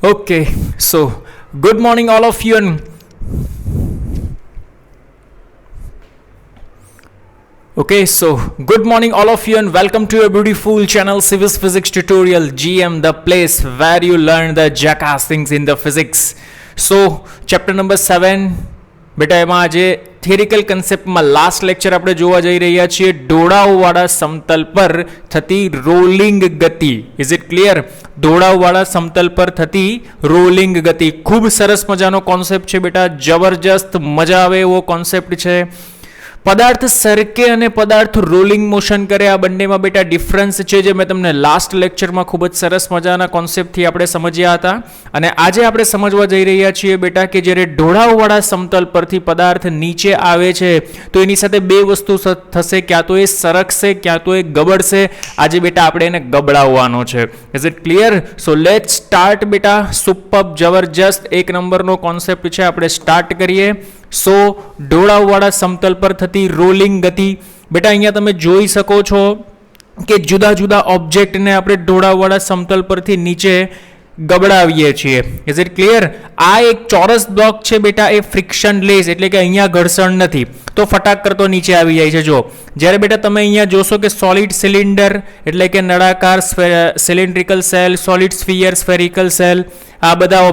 Okay, so good morning, all of you, and good morning, all of you, and welcome to your beautiful channel, Civis Physics Tutorial GM, the place where you learn the jackass things in the physics. So, chapter number 7. બેટા એમાં આજે theoretical કન્સેપ્ટમાં last lecture આપણે જોવા જઈ રહ્યા છીએ ઢોળાવવાળા સમતલ પર થતી રોલિંગ ગતિ. Is it clear? ઢોળાવવાળા સમતલ પર થતી રોલિંગ ગતિ ખૂબ સરસ મજાનો કોન્સેપ્ટ છે બેટા, જબરજસ્ત મજા આવે એવો કોન્સેપ્ટ છે. પદાર્થ સરકે અને પદાર્થ રોલિંગ મોશન કરે, આ બંનેમાં બેટા ડિફરન્સ છે જે મેં તમને લાસ્ટ લેક્ચરમાં ખૂબ જ સરસ મજાના કોન્સેપ્ટથી આપણે સમજ્યા હતા. અને આજે આપણે સમજવા જઈ રહ્યા છીએ બેટા કે જ્યારે ઢોળાવવાળા સમતલ પરથી પદાર્થ નીચે આવે છે તો એની સાથે બે વસ્તુ થશે, ક્યાં તો એ સરકશે ક્યાં તો એ ગબડશે. આજે બેટા આપણે એને ગબડાવવાનો છે. Is it clear? So let's start બેટા. સુપર જબરજસ્ત એક નંબરનો કોન્સેપ્ટ છે, આપણે સ્ટાર્ટ કરીએ. સો ઢોળાવવાળા સમતલ પર થતી રોલિંગ ગતિ. બેટા અહીંયા તમે જોઈ શકો છો કે જુદા જુદા ઓબ્જેક્ટને આપણે ઢોળાવવાળા સમતલ પરથી નીચે ગબડાવીએ છીએ. Is it clear? આ એક ચોરસ બ્લોક છે બેટા, એ ફ્રિક્શન લેસ એટલે કે અહીંયા ઘર્ષણ નથી તો ફટાક કરતો નીચે આવી જાય છે. જો જ્યારે બેટા તમે અહીંયા જોશો કે સોલિડ સિલિન્ડર એટલે કે નળાકાર cylindrical shell, solid sphere, spherical cell, આ બધા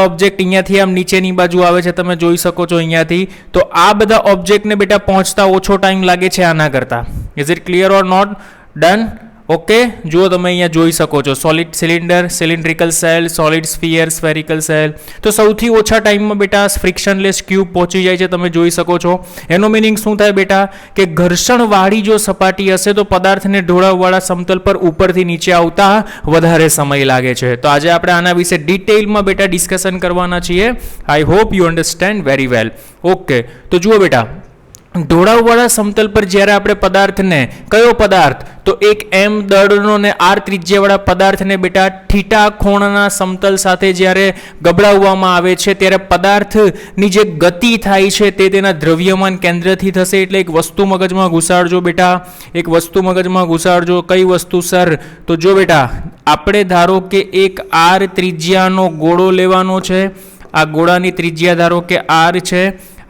ઓબ્જેક્ટ અહીંયાથી આમ નીચેની બાજુ આવે છે, તમે જોઈ શકો છો અહીંયાથી. તો આ બધા ઓબ્જેક્ટને બેટા પહોંચતા ઓછો ટાઈમ લાગે છે આના કરતા. Is it clear or not? Done? Okay, જુઓ તમે અહીંયા જોઈ શકો છો solid cylinder, cylindrical shell, solid sphere, spherical shell. તો સૌથી ઓછા ટાઈમમાં બેટા ફ્રિક્શનલેસ ક્યુબ પહોંચી જાય છે, તમે જોઈ શકો છો. એનો મિનિંગ શું થાય બેટા કે ઘર્ષણવાળી જો સપાટી હશે તો પદાર્થને ઢોળાવવાળા સમતલ પર ઉપરથી નીચે આવતા વધારે સમય લાગે છે. તો આજે આપણે આના વિશે ડિટેલમાં બેટા ડિસ્કશન કરવાના છીએ. I hope you understand very well. Okay, તો જુઓ બેટા, ઢોળાવવાળા સમતલ પર જ્યારે આપણે પદાર્થને, કયો પદાર્થ? તો એક એમ દળનો ને આર ત્રિજ્યાવાળા પદાર્થને બેટા થીટા ખૂણાના સમતલ સાથે જ્યારે ગબડાવવામાં આવે છે ત્યારે પદાર્થની જે ગતિ થાય છે તે તેના દ્રવ્યમાન કેન્દ્રથી થશે. એટલે એક વસ્તુ મગજમાં ઘુસાડજો બેટા, એક વસ્તુ મગજમાં ઘુસાડજો. કઈ વસ્તુ સર? તો જો બેટા, આપણે ધારો કે એક આર ત્રિજ્યાનો ગોળો લેવાનો છે. આ ગોળાની ત્રિજ્યા ધારો કે આર છે,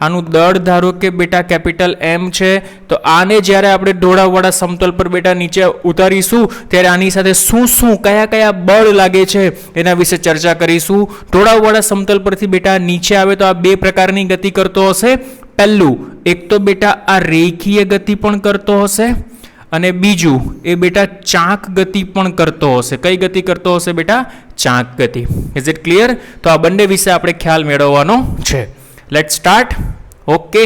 આનું દળ ધારો કે બેટા કેપિટલ એમ છે. તો આને જ્યારે આપણે ઢોળાવવાળા સમતલ પર બેટા નીચે ઉતારીશું ત્યારે આની સાથે શું કયા કયા બળ લાગે છે એના વિશે ચર્ચા કરીશું. ઢોળાવવાળા સમતલ પરથી બેટા નીચે આવે તો આ બે પ્રકારની ગતિ કરતો હશે. પહેલું, એક તો બેટા આ રેખીય ગતિ પણ કરતો હશે અને બીજું એ બેટા ચાંક ગતિ પણ કરતો હશે. કઈ ગતિ કરતો હશે બેટા? ચાંક ગતિ. Is it clear? તો આ બંને વિશે આપણે ખ્યાલ મેળવવાનો છે. Late start. ઓકે,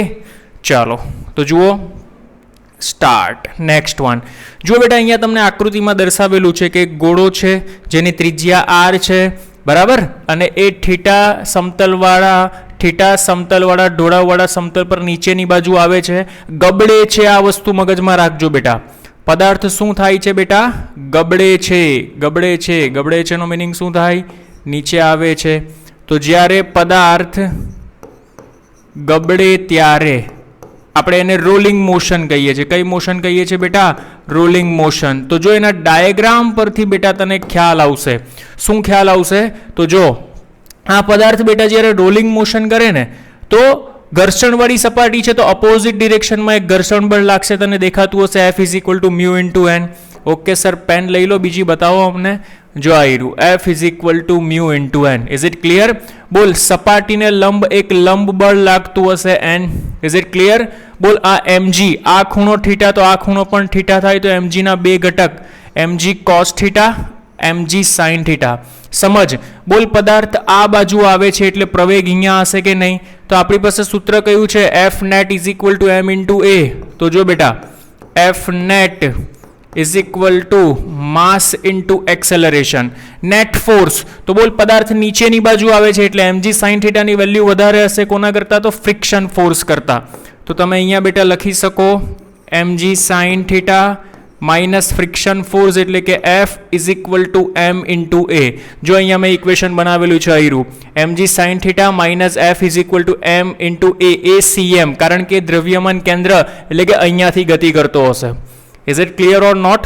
ચાલો તો જુઓ, સ્ટાર્ટ. નેક્સ્ટ વન જુઓ બેટા, અહીંયા તમને આકૃતિમાં દર્શાવેલું છે કે ગોળો છે જેની ત્રિજ્યા આર છે, બરાબર, અને એ થીટા સમતલવાળા ઢોળાવવાળા સમતલ પર નીચેની બાજુ આવે છે, ગબડે છે. આ વસ્તુ મગજમાં રાખજો બેટા. પદાર્થ શું થાય છે બેટા? ગબડે છે નો મિનિંગ શું થાય? નીચે આવે છે. તો જ્યારે પદાર્થ ગબડે ત્યારે આપણે એને રોલિંગ મોશન કહીએ છીએ. કઈ મોશન કહીએ છીએ બેટા? Rolling motion. તો જો એના ડાયાગ્રામ પરથી બેટા તને ખ્યાલ આવશે. શું ખ્યાલ આવશે? તો જો આ પદાર્થ બેટા જ્યારે રોલિંગ મોશન કરે ને તો ઘર્ષણવાળી સપાટી છે તો અપોઝિટ ડિરેક્શનમાં એક ઘર્ષણ બળ લાગશે. તને દેખાતું હશે F is equal to mu into N. Okay sir, pen લઈ લો, બીજી બતાવો અમને. જો આયરું F is equal to mu into N. Is it clear? બોલ, સપાટીને લંબ એક લંબ બળ લાગતું હશે એન. Is it clear? બોલ, આ mg, આ ખૂણો થીટા તો આ ખૂણો પણ થીટા થાય તો mg ના બે ઘટક mg cos theta, mg sin theta. સમજ. બોલ, પદાર્થ આ બાજુ આવે છે એટલે પ્રવેગ અહીંયા હશે કે નહીં? તો આપણી પાસે સૂત્ર કયું છે? F net is equal two m into a. તો જો બેટા, F net is equal to mass into acceleration, net force. તો બોલ, પદાર્થ નીચેની બાજુ આવે છે એટલે mg sin થીટાની વેલ્યુ વધારે હશે. કોના કરતા? તો ફ્રિક્શન ફોર્સ કરતા. તો તમે અહીંયા બેટા લખી શકો mg sin theta minus friction force એટલે કે F is equal two m into a. જો અહીંયા મેં ઇક્વેશન બનાવેલું છે આયરું mg sin theta minus F is equal two m into a, cm, કારણ કે દ્રવ્યમાન કેન્દ્ર એટલે કે અહીંયાથી ગતિ કરતો હશે. Is it clear or not?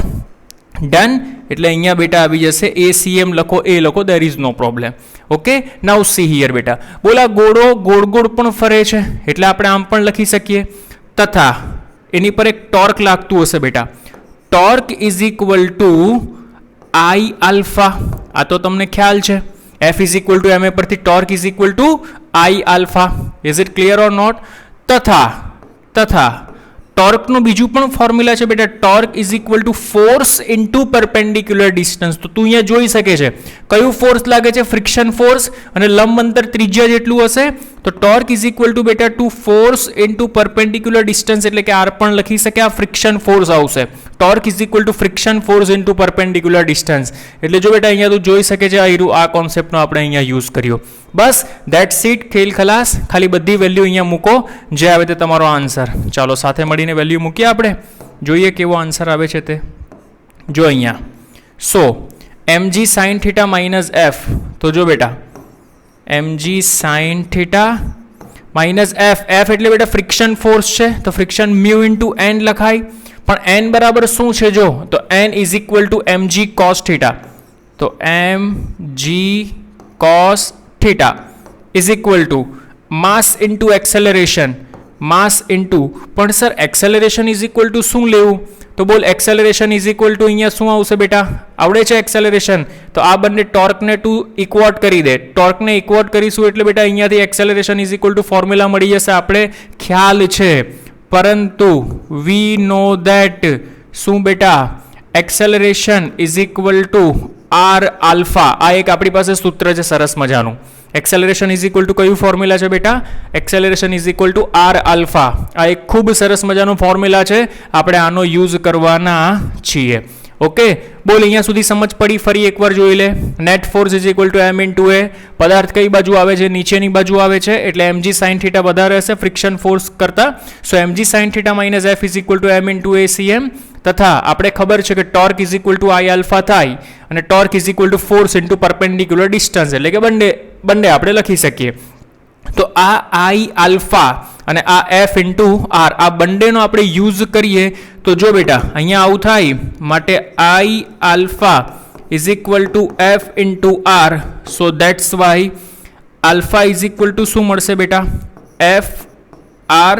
Done? એટલે અહીંયા બેટા આવી જશે ACM લખો, એ લખો, there is no problem. Okay, now see here બેટા. બોલા ગોળો ગોળ ગોળ પણ ફરે છે એટલે આપણે આમ પણ લખી શકીએ. તથા એની પર એક ટોર્ક લાગતું હશે બેટા. Torque is equal to I alpha. આ તો તમને ખ્યાલ છે. F is equal to M પરથી torque is equal to I alpha. Is it clear or not? તથા ટોર્કનું બીજું પણ ફોર્મ્યુલા છે બેટા. Torque is equal to force into perpendicular distance. તો તું અહીંયા જોઈ શકે છે કયું ફોર્સ લાગે છે? ફ્રિક્શન ફોર્સ, અને લંબ અંતર ત્રિજ્યા જેટલું હશે. તો ટોર્ક ઇઝ ઇક્વલ ટુ બેટા two force into perpendicular distance, એટલે કે આર પણ લખી શકે. આ ફ્રિક્શન ફોર્સ આવશે. Torque is equal two friction force into perpendicular distance. એટલે જો બેટા અહીંયા તું જોઈ શકે છે આ કોન્સેપ્ટનો આપણે અહીંયા યુઝ કર્યો. બસ ધેટ્સ ઇટ. ખેલ ખલાસ. ખાલી બધી વેલ્યુ અહીંયા મૂકો, જે આવે તે તમારો આન્સર. ચાલો સાથે મળીને વેલ્યુ મૂકીએ આપણે, જોઈએ કેવો આન્સર આવે છે તે. જો અહીંયા સો mg sin theta minus F. તો જો બેટા mg sin theta minus F. F એટલે બેટા ફ્રિક્શન ફોર્સ છે, તો ફ્રિક્શન મ્યુ ઇન્ટુ એન લખાય. પણ n બરાબર શું છે જો? તો n is equal to mg cos theta. તો mg cos theta is equal to mass into acceleration. Mass into, પણ sir acceleration is equal to શું લેવું? તો બોલ એક્સેલરેશન ઇઝ ઇક્વલ ટુ અહીંયા શું આવશે બેટા? આવડે છે એક્સેલરેશન? તો આ બંને ટોર્કને તું ઇક્વોટ કરી દે. ટોર્કને ઇક્વોટ કરીશું એટલે બેટા અહીંયાથી acceleration is equal two formula મળી જશે. આપણે ખ્યાલ છે, પરંતુ વી નો ધેટ શું બેટા? Acceleration is equal to R alpha. આ એક આપણી પાસે સૂત્ર છે સરસ મજાનું. એક્સેલરેશન ઇઝ ઇક્વલ ટુ કયું ફોર્મ્યુલા છે બેટા? Acceleration is equal to R alpha. આ એક ખૂબ સરસ મજાનો ફોર્મ્યુલા છે, આપણે આનો યુઝ કરવાના છીએ. ઓકે, બોલ અહીંયા સુધી સમજ પડી? ફરી એકવાર જોઈ લે. Net force is equal to M into A. પદાર્થ કઈ બાજુ આવે છે? નીચેની બાજુ આવે છે, એટલે mg sin થીટા વધારે હશે ફ્રિક્શન ફોર્સ કરતા. So mg sin theta minus F is equal to M into A cm. તથા આપણે ખબર છે કે torque is equal to I alpha થાય, અને torque is equal to force into perpendicular distance, એટલે કે બંને આપણે લખી શકીએ. તો આ I આલ્ફા અને આ F ઇન્ટુ આર, આ બંનેનો આપણે યુઝ કરીએ તો જો બેટા અહીંયા આવું થાય. માટે I alpha is equal to F into R. So that's why alpha is equal to શું મળશે બેટા? F R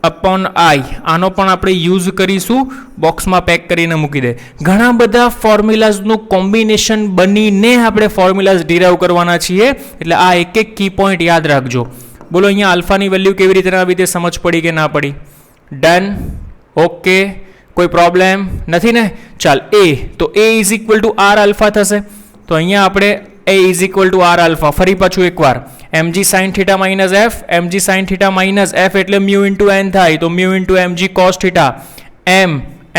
upon I. આનો પણ આપણે યુઝ કરીશું. બોક્સમાં પેક કરીને મૂકી દે. ઘણા બધા ફોર્મ્યુલાઝનું કોમ્બિનેશન બનીને આપણે ફોર્મ્યુલાઝ ડિરાઈવ કરવાના છીએ, એટલે આ એક એક કી પોઈન્ટ યાદ રાખજો. બોલો અહીંયા આલ્ફાની વેલ્યુ કેવી રીતે આવી તે સમજ પડી કે ના પડી? ડન. ઓકે, કોઈ પ્રોબ્લેમ નથી ને? ચાલ એ, તો A is equal to R alpha થશે. તો અહીંયા આપણે A is equal to R alpha. ફરી પાછું એકવાર mg sin theta minus F. mg sin theta minus F એટલે મ્યુ ઇન્ટુ એન થાય, તો mu into mg cos theta.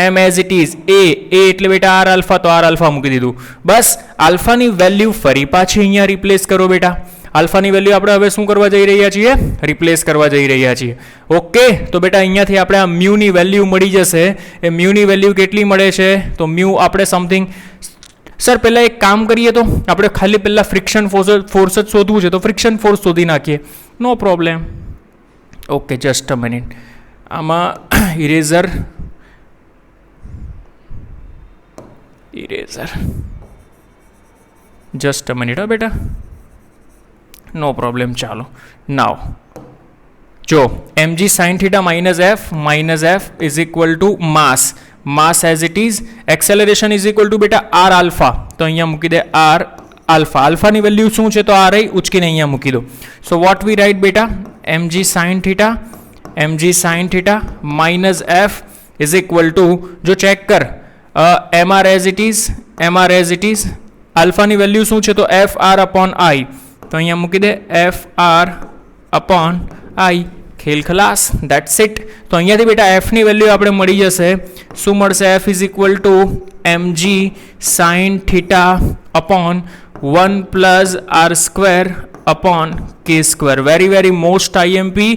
એમ એઝ ઇટ ઇઝ. એ એટલે બેટા આર આલ્ફા, તો આર આલ્ફા મૂકી દીધું. બસ આલ્ફાની વેલ્યુ ફરી પાછી અહીંયા રિપ્લેસ કરો બેટા. આલ્ફાની વેલ્યુ આપણે હવે શું કરવા જઈ રહ્યા છીએ? રિપ્લેસ કરવા જઈ રહ્યા છીએ. ઓકે, તો બેટા અહીંયાથી આપણે આ મ્યુની વેલ્યુ મળી જશે. એ મ્યુની વેલ્યુ કેટલી મળે છે? તો મ્યુ આપણે સમથિંગ, સર પહેલાં એક કામ કરીએ તો આપણે ખાલી પહેલાં ફ્રિક્શન ફોર્સ જ શોધવું છે, તો ફ્રિક્શન ફોર્સ શોધી નાખીએ. No problem. Okay, just a minute. આમાં ઇરેઝર જસ્ટ અ મિનિટ. હા બેટા, નો પ્રોબ્લેમ. ચાલો નાવ જો mg sin theta minus F is equal to mass as it is. Acceleration is equal to બેટા R alpha. તો અહીંયા મૂકી દે આર આલ્ફા. આલ્ફાની વેલ્યુ શું છે? તો આર આઈ ઉચકીને અહીંયા મૂકી દો. સો વોટ વી રાઇટ બેટા? mg sin theta minus F is equal two, જો ચેક કર, mr એઝ ઇટ ઇઝ. આલ્ફાની વેલ્યુ શું છે? તો એફ આર અપોન આઈ. તો અહીંયા મૂકી દે એફ આર અપોન આઈ. ખેલ ખલાસ. That's it. તો અહીંયાથી બેટા એફની વેલ્યુ આપણે મળી જશે. શું મળશે? F is equal to mg sin theta upon 1 plus R square upon K square. Very very most IMP.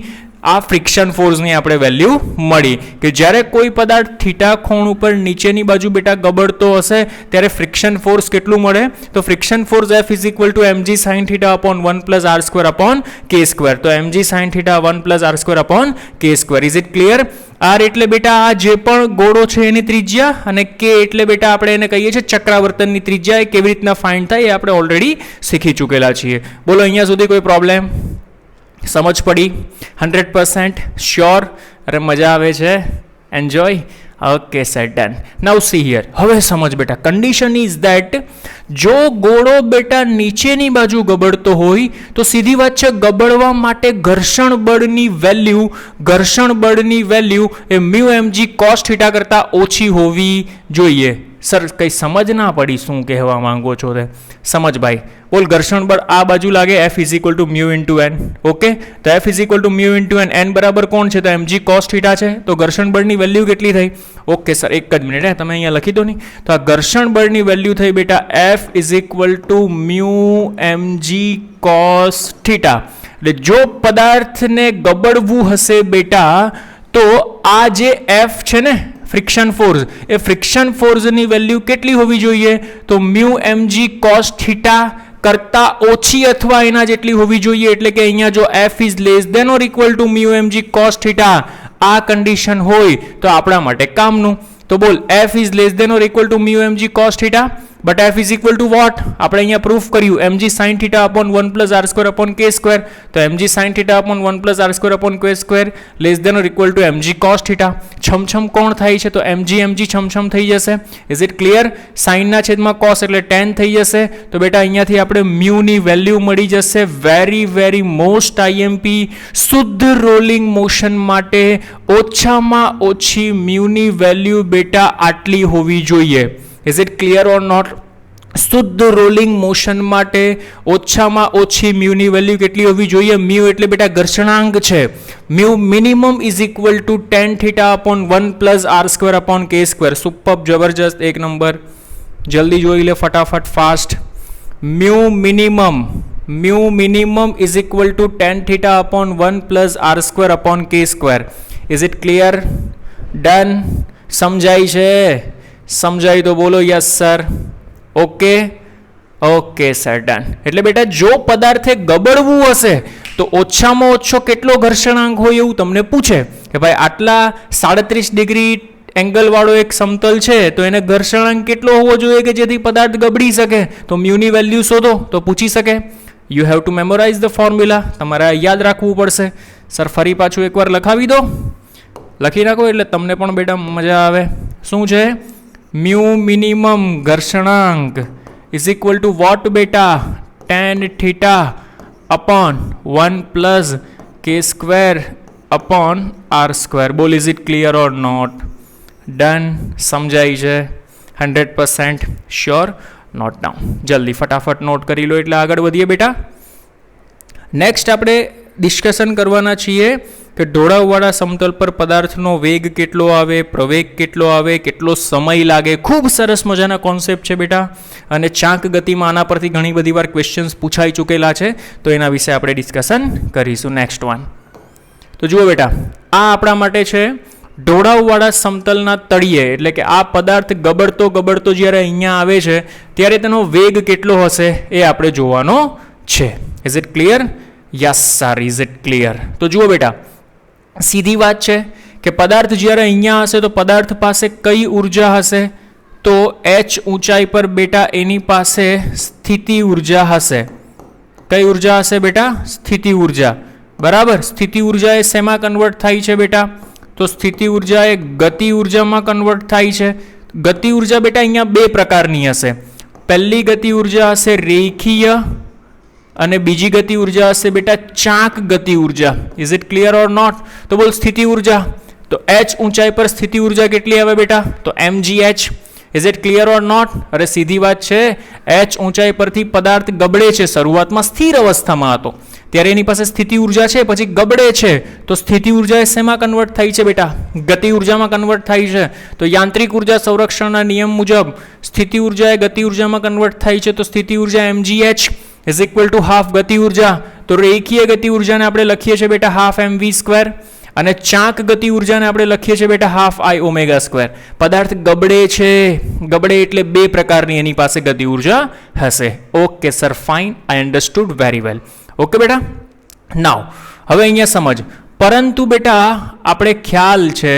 આ ફ્રિક્શન ફોર્સની આપણે વેલ્યુ મળી કે જ્યારે કોઈ પદાર્થ થીટા ખૂણ ઉપર નીચેની બાજુ બેટા ગબડતો હશે ત્યારે ફ્રિક્શન ફોર્સ કેટલું મળે? તો friction force F is equal to mg sin theta upon 1 plus R square upon K square. તો mg sin theta 1 plus R square upon K square. Is it clear? R એટલે બેટા આ જે પણ ગોળો છે એની ત્રિજ્યા, અને કે એટલે બેટા આપણે એને કહીએ છીએ ચક્રાવર્તનની ત્રિજ્યા. એ કેવી રીતના ફાઇન્ડ થાય એ આપણે ઓલરેડી શીખી ચૂકેલા છીએ. બોલો અહીંયા સુધી કોઈ પ્રોબ્લેમ? સમજ પડી? 100% શ્યોર? અરે મજા આવે છે, enjoy. Okay sir, done. Now see here. હવે સમજ બેટા, કન્ડિશન ઇઝ ધેટ જો ગોળો બેટા નીચેની બાજુ ગબડતો હોય તો સીધી વાત છે, ગબડવા માટે ઘર્ષણ બળની વેલ્યુ એ મ્યુ mg cos θ કરતાં ઓછી હોવી જોઈએ. સર કંઈ સમજ ના પડી શું કહેવા માંગો છો તે? સમજ ભાઈ. બોલ, ઘર્ષણ બળ આ બાજુ લાગે F = મ્યુ * n. ઓકે, તો F = મ્યુ * n. n બરાબર કોણ છે? તો mg cos θ છે. તો ઘર્ષણ બળની વેલ્યુ કેટલી થઈ? ઓકે સર, એક જ મિનિટ, તમે અહીંયા લખી દો નહીં. તો આ ઘર્ષણ બળની વેલ્યુ થઈ બેટા F = મ્યુ mg cos θ. એટલે જો પદાર્થને ગબડવું હશે બેટા તો આ જે F છે ને, ફ્રિક્શન ફોર્સ, એ ફ્રિક્શન ફોર્સની વેલ્યુ કેટલી હોવી જોઈએ? તો મ્યુ mg cos θ કરતાં ઓછી અથવા એના જેટલી હોવી જોઈએ. એટલે કે અહીંયા જો F is less than or equal to mu mg cos θ આ કન્ડિશન હોય તો આપણા માટે કામનું. તો બોલ, F is less than or equal to mu mg cos θ, but F is equal to what? આપણે અહીંયા પ્રૂફ કર્યું mg sin θ upon 1 plus r² upon k². તો mg sin θ upon 1 plus r² upon k² less than or equal to mg cos θ. છમછમ કોણ થાય છે? તો mg છમછમ થઈ જશે. Is it clear? સાઇનના છેદમાં cos એટલે tan થઈ જશે. તો બેટા અહીંયાથી આપણે મ્યુની વેલ્યુ મળી જશે. વેરી મોસ્ટ IMP, શુદ્ધ રોલિંગ મોશન માટે ઓછામાં ઓછી મ્યુની વેલ્યુ બેટા આટલી હોવી જોઈએ. Is it clear or not? શુદ્ધ રોલિંગ મોશન માટે ઓછામાં ઓછી મ્યુની વેલ્યુ કેટલી હોવી જોઈએ? મ્યુ એટલે બેટા ઘર્ષણાંક છે. Mu minimum is equal two tan θ upon 1 plus r² upon k². Super, જબરજસ્ત, એક નંબર. જલ્દી જોઈ લે ફટાફટ, fast. Mu minimum is equal two tan θ upon 1 plus r² upon k². Is it clear? Done? સમજાય છે? સમજાય તો બોલો yes sir. Okay sir, done. એટલે બેટા જો પદાર્થે ગબડવું હશે તો ઓછામાં ઓછો કેટલો ઘર્ષણાંક હોય એવું તમને પૂછે કે ભાઈ આટલા 37 ડિગ્રી એંગલ વાળો એક સમતલ છે તો એને ઘર્ષણાંક કેટલો હોવો જોઈએ કે જેથી પદાર્થ ગબડી શકે? તો મ્યુની વેલ્યુ શોધો તો પૂછી શકે. You have to memorise the formula. તમારે યાદ રાખવું પડશે. સર ફરી પાછું એકવાર લખાવી દો, લખી નાખો એટલે તમને પણ બેટા મજા આવે. શું છે? મ્યુ મિનિમમ ઘર્ષણાંક ઇઝ ઇક્વલ ટુ વોટ બેટા? tan θ upon 1 plus k² upon r². બોલ, is it clear or not? Done? સમજાય છે? 100% શ્યોર? Note down. જલ્દી ફટાફટ નોટ કરી લો એટલે આગળ વધીએ બેટા. નેક્સ્ટ આપણે ડિસ્કશન કરવાના છીએ કે ઢોળાવવાળા સમતલ પર પદાર્થનો વેગ કેટલો આવે, પ્રવેગ કેટલો આવે, કેટલો સમય લાગે. ખૂબ સરસ મજાના કોન્સેપ્ટ છે બેટા. અને ચાંક ગતિમાં આના પરથી ઘણી બધી વાર ક્વેશ્ચન્સ પૂછાઈ ચૂકેલા છે, તો એના વિશે આપણે ડિસ્કશન કરીશું. Next one. તો જુઓ બેટા, આ આપણા માટે છે ઢોળાવવાળા સમતલના તળિયે. એટલે કે આ પદાર્થ ગબડતો જ્યારે અહીંયા આવે છે ત્યારે તેનો વેગ કેટલો હશે એ આપણે જોવાનો છે. Is it clear? Yes sir, is it clear? તો જુઓ બેટા, સીધી વાત છે કે પદાર્થ જ્યારે અહીંયા હશે તો પદાર્થ પાસે કઈ ઉર્જા હશે? તો h ઊંચાઈ પર બેટા એની પાસે સ્થિતિ ઉર્જા હશે. કઈ ઉર્જા હશે બેટા? સ્થિતિ ઉર્જા. બરાબર. સ્થિતિ ઉર્જા એ શેમાં કન્વર્ટ થાય છે બેટા? તો સ્થિતિ ઉર્જા એ ગતિ ઉર્જામાં કન્વર્ટ થાય છે. ગતિ ઉર્જા બેટા અહીંયા બે પ્રકારની હશે. પહેલી ગતિ ઉર્જા હશે રેખીય અને બીજી ગતિ ઉર્જા હશે બેટા ચાંક ગતિ ઉર્જા. Is it clear or not? તો બોલ, સ્થિતિ ઉર્જા. તો h ઊંચાઈ પર સ્થિતિ ઉર્જા કેટલી આવે બેટા? તો mgh. Is it clear or not? અરે સીધી વાત છે. h ઊંચાઈ પરથી પદાર્થ ગબડે છે, શરૂઆતમાં સ્થિર અવસ્થામાં હતો ત્યારે એની પાસે સ્થિતિ ઉર્જા છે, પછી ગબડે છે તો સ્થિતિ ઉર્જા એ શેમાં કન્વર્ટ થાય છે બેટા? ગતિ ઉર્જામાં કન્વર્ટ થાય છે. તો યાંત્રિક ઉર્જા સંરક્ષણના નિયમ મુજબ સ્થિતિ ઉર્જા એ ગતિ ઉર્જામાં કન્વર્ટ થાય છે. તો સ્થિતિ ઉર્જા mgh is equal two half ગતિ ઉર્જા. તો રેખીય ગતિ ઉર્જાને આપણે લખીએ છીએ બેટા હાફ mv², અને ચાંક ગતિ ઉર્જાને આપણે લખીએ છીએ બેટા હાફ I⍵². પદાર્થ ગબડે એટલે બે પ્રકારની એની પાસે ગતિ ઉર્જા હશે. ઓકે સર, ફાઇન, આઈ અન્ડરસ્ટુડ વેરી વેલ. ઓકે બેટા. નાવ હવે અહીંયા સમજ, પરંતુ બેટા આપણે ખ્યાલ છે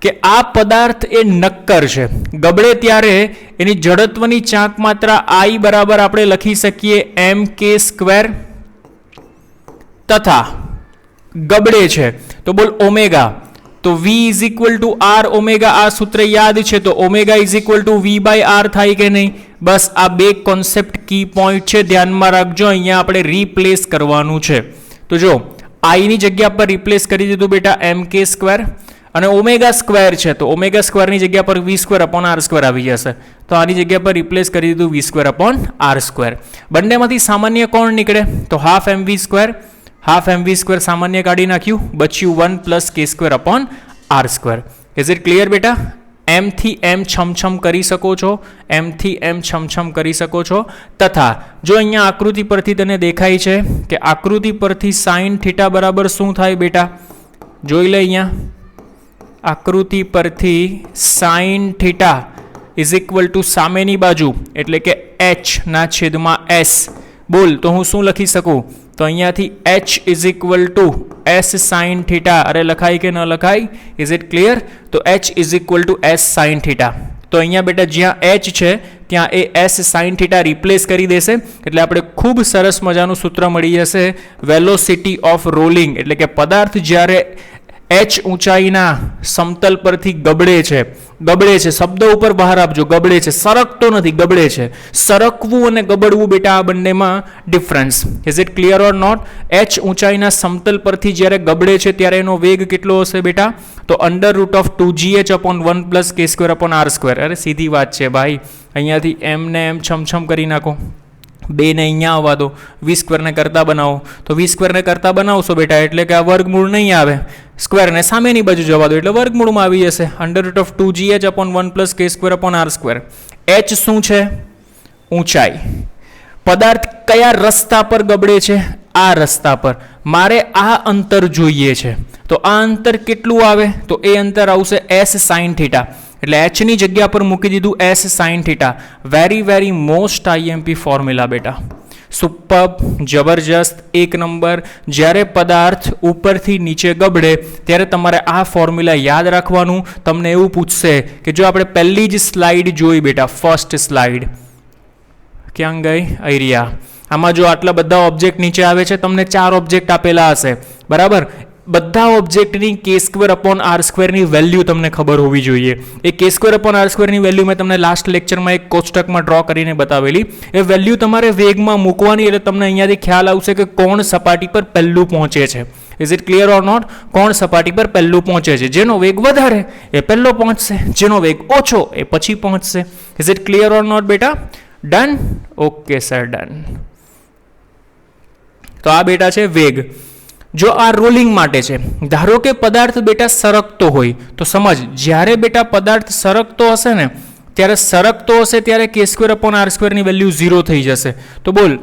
કે આ પદાર્થ એ નક્કર છે, ગબડે ત્યારે એની જડત્વની ચાંક માત્રા I બરાબર આપણે લખી શકીએ mk², તથા ગબડે છે તો બોલ ઓમેગા, તો V is equal two R omega, આ સૂત્ર યાદ છે, તો omega is equal two V/R થાય કે નહીં? બસ આ બે કોન્સેપ્ટ કી પોઈન્ટ છે, ધ્યાનમાં રાખજો. અહીંયા આપણે રિપ્લેસ કરવાનું છે. તો જો I ની જગ્યા પર રિપ્લેસ કરી દીધું બેટા mk² અને ઓમેગા સ્ક્વેર છે તો ઓમેગા સ્ક્વેરની જગ્યા પર V²/R² આવી જશે. તો આની જગ્યા પર રિપ્લેસ કરી દીધું V²/R². બંનેમાંથી સામાન્ય કોણ નીકળે? તો હાફ mv² સામાન્ય કાઢી નાખ્યું, બચ્યું 1 + k²/R². ઇઝ ઇટ ક્લિયર બેટા? m થી m છમછમ કરી શકો છો, m થી m છમછમ કરી શકો છો. તથા જો અહીંયા આકૃતિ પરથી તને દેખાય છે કે આકૃતિ પરથી sin θ બરાબર શું થાય બેટા? જોઈ લે અહીંયા આકૃતિ પરથી sin θ ઇઝ ઇક્વલ ટુ સામેની બાજુ એટલે કે h ના છેદમાં s. બોલ તો હું શું લખી શકું? તો અહીંયાથી h is equal two s sin θ. અરે લખાય કે ન લખાય? Is it clear? તો h is equal two s sin θ. તો અહીંયા બેટા જ્યાં h છે ત્યાં એ s sin θ રિપ્લેસ કરી દેશે એટલે આપણે ખૂબ સરસ મજાનું સૂત્ર મળી જશે, વેલોસિટી ઓફ રોલિંગ. એટલે કે પદાર્થ જ્યારે h ઊંચાઈના સમતલ પરથી ગબડે છે, શબ્દ ઉપર બહાર આપજો, ગબડે છે, સરકતો નથી, ગબડે છે. સરકવું અને ગબડવું બેટા આ બંનેમાં difference. Is it clear or not? h ઊંચાઈના સમતલ પરથી જ્યારે ગબડે છે ત્યારે એનો વેગ કેટલો હશે બેટા? તો √2gh/1 + k²/R². અરે સીધી વાત છે ભાઈ, અહીંયાથી m ને m છમછમ કરી નાખો, 2 ને અહીંયા આવવા દો, V² ને કરતા બનાવો. તો V² ને કરતા બનાવશો બેટા એટલે કે આ વર્ગમૂળ નહીં આવે, સ્ક્વેરને સામેની બાજુ જવા દો એટલે વર્ગમૂળમાં આવી જશે, √2gh/1 + k²/R². h શું છે? ઊંચાઈ. પદાર્થ કયા રસ્તા પર ગબડે છે? આ રસ્તા પર. મારે આ અંતર જોઈએ છે તો આ અંતર કેટલું આવે? તો એ અંતર આવશે s sin θ. એટલે h ની જગ્યા પર મૂકી દીધું s sin θ. Very most IMP formula બેટા, સુપર્બ, જબરજસ્ત, એક નંબર. જ્યારે પદાર્થ ઉપરથી નીચે ગબડે ત્યારે તમારે આ ફોર્મ્યુલા યાદ રાખવાનું. તમને એવું પૂછશે કે જો આપણે પહેલી જ સ્લાઇડ જોઈ બેટા, ફર્સ્ટ સ્લાઇડ ક્યાં ગઈ? અહીંયા. આમાં જો આટલા બધા ઓબ્જેક્ટ નીચે આવે છે, તમને 4 ઓબ્જેક્ટ આપેલા હશે બરાબર. બધા ઓબ્જેક્ટની k²/R² ની વેલ્યુ તમને ખબર હોવી જોઈએ. એ k²/R² ની વેલ્યુ મેં તમને લાસ્ટ લેક્ચરમાં એક કોષ્ટકમાં ડ્રો કરીને બતાવેલી. એ વેલ્યુ તમારે વેગમાં મૂકવાની એટલે તમને અહીંયાથી ખ્યાલ આવશે કે કોણ સપાટી પર પહેલું પહોંચે છે. Is it clear or not? કોણ સપાટી પર પહેલું પહોંચે છે? જેનો વેગ વધારે એ પહેલો પહોંચશે, જેનો વેગ ઓછો એ પછી પહોંચશે. Is it clear or not બેટા? ડન? Okay sir, done. તો આ બેટા છે વેગ. જો આ રોલિંગ માટે છે, ધારો કે પદાર્થ બેટા સરકતો હોય તો સમજ, જ્યારે બેટા પદાર્થ સરકતો હશે ને ત્યારે k²/R² ની વેલ્યુ 0 થઈ જશે. તો બોલ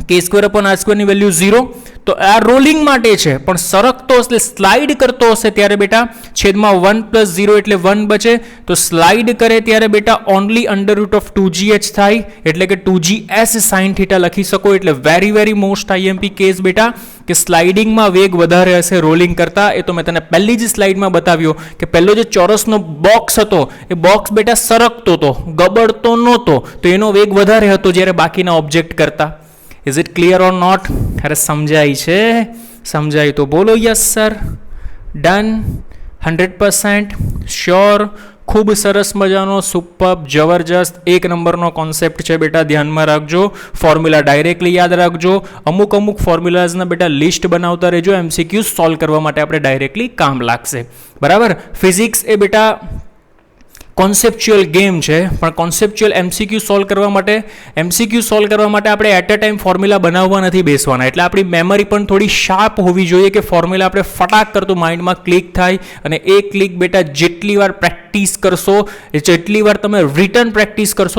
k²/R² ની વેલ્યુ 0. તો આ રોલિંગ માટે છે, પણ સરકતો એટલે સ્લાઇડ કરતો હશે ત્યારે બેટા છેદમાં 1 + 0 એટલે 1 બચે. તો સ્લાઇડ કરે ત્યારે બેટા ઓનલી √2gh થાય એટલે કે 2gs sin θ લખી શકો. એટલે વેરી મોસ્ટ IMP કેસ બેટા કે સ્લાઇડિંગમાં વેગ વધારે હશે રોલિંગ કરતા. એ તો મેં તને પહેલી જ સ્લાઇડમાં બતાવ્યો કે પહેલો જે ચોરસનો બોક્સ હતો એ બોક્સ બેટા સરકતો હતો, ગબડતો નહોતો, તો એનો વેગ વધારે હતો જ્યારે બાકીના ઓબ્જેક્ટ કરતા. Is it clear or not? અરે સમજાય છે? સમજાય તો બોલો યસ સર. ડન? 100% શ્યોર? ખૂબ સરસ મજાનો, સુપર્બ, જબરજસ્ત, એક નંબરનો કોન્સેપ્ટ છે બેટા, ધ્યાનમાં રાખજો. ફોર્મ્યુલા ડાયરેક્ટલી યાદ રાખજો. અમુક ફોર્મ્યુલાઝના બેટા લિસ્ટ બનાવતા રહેજો, MCQ સોલ્વ કરવા માટે આપણે ડાયરેક્ટલી કામ લાગશે બરાબર. ફિઝિક્સ એ બેટા કોન્સેપ્ચ્યુઅલ ગેમ છે, પણ કોન્સેપ્ચ્યુઅલ MCQ સોલ્વ કરવા માટે આપણે એટ અ ટાઈમ ફોર્મ્યુલા બનાવવા નથી બેસવાના. એટલે આપણી મેમરી પણ થોડી શાર્પ હોવી જોઈએ કે ફોર્મ્યુલા આપણે ફટાક કરતું માઇન્ડમાં ક્લિક થાય. અને એ ક્લિક બેટા જેટલી વાર પ્રેક્ટિસ કરશો, જેટલી વાર તમે રિટર્ન પ્રેક્ટિસ કરશો